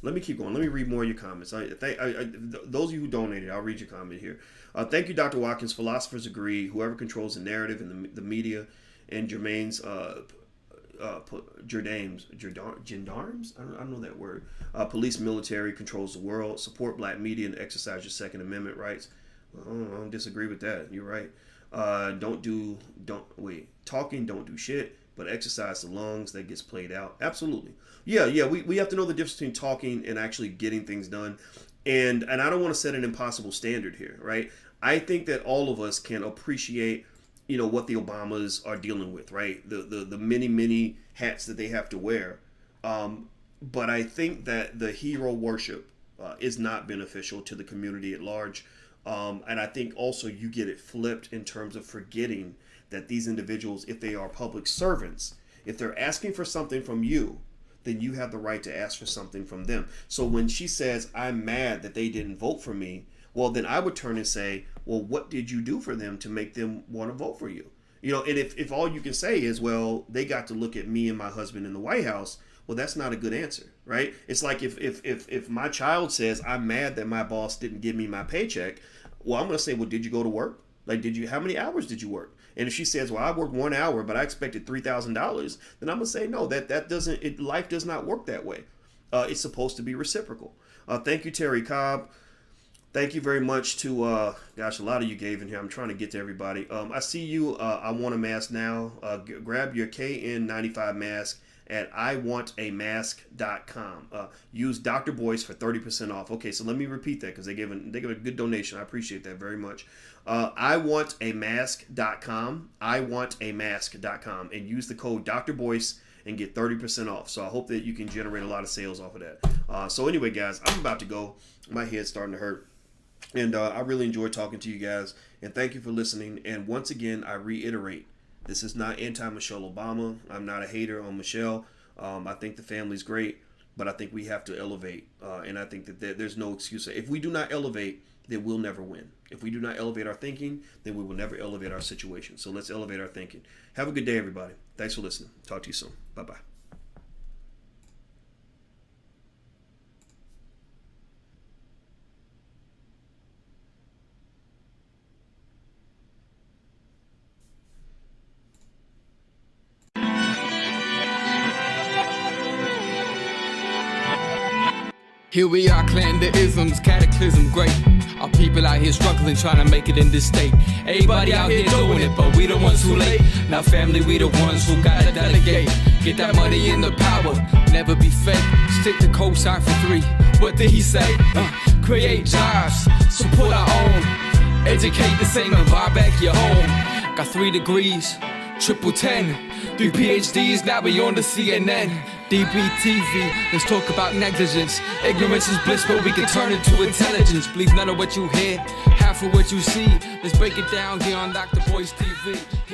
Let me keep going. Let me read more of your comments. Those of you who donated, I'll read your comment here. Thank you, Dr. Watkins. Philosophers agree. Whoever controls the narrative in the media and Jermaine's gendarmes? I don't know that word. Police, military controls the world. Support black media and exercise your Second Amendment rights. I don't disagree with that. You're right. Don't do shit, but exercise the lungs. That gets played out. Absolutely. Yeah. We have to know the difference between talking and actually getting things done. And I don't want to set an impossible standard here, right? I think that all of us can appreciate, what the Obamas are dealing with, right? The many hats that they have to wear. But I think that the hero worship is not beneficial to the community at large. And I think also you get it flipped in terms of forgetting that these individuals, if they are public servants, if they're asking for something from you, then you have the right to ask for something from them. So when she says, I'm mad that they didn't vote for me, well, then I would turn and say, well, what did you do for them to make them want to vote for you? And if all you can say is, well, they got to look at me and my husband in the White House, well, that's not a good answer, right? It's like if my child says, I'm mad that my boss didn't give me my paycheck, well, I'm going to say, well, did you go to work? How many hours did you work? And if she says, well, I worked 1 hour, but I expected $3,000, then I'm going to say, no, that doesn't, life does not work that way. It's supposed to be reciprocal. Thank you, Terry Cobb. Thank you very much to, a lot of you gave in here. I'm trying to get to everybody. I see you. I want a mask now. Grab your KN95 mask at iwantamask.com. Use Dr. Boyce for 30% off. Okay, so let me repeat that because they give a good donation. I appreciate that very much. iwantamask.com, iwantamask.com, and use the code Dr. Boyce and get 30% off. So I hope that you can generate a lot of sales off of that. So anyway, guys, I'm about to go. My head's starting to hurt. And I really enjoyed talking to you guys. And thank you for listening. And once again, I reiterate, this is not anti-Michelle Obama. I'm not a hater on Michelle. I think the family's great. But I think we have to elevate. And I think that there's no excuse. If we do not elevate, then we'll never win. If we do not elevate our thinking, then we will never elevate our situation. So let's elevate our thinking. Have a good day, everybody. Thanks for listening. Talk to you soon. Bye-bye. Here we are, clan the isms, cataclysm, great. Our people out here struggling, trying to make it in this state. Everybody out here doing it, but we the ones who late. Now family, we the ones who gotta delegate. Get that money in the power, never be fake. Stick to cosign for 3. What did he say? Create jobs, support our own. Educate the same and buy back your home. Got 3 degrees, triple 10. 3 PhDs, now we on the CNN. DBTV, let's talk about negligence. Ignorance is bliss, but we can turn it to intelligence. Believe none of what you hear, half of what you see. Let's break it down here on Dr. Boyce TV.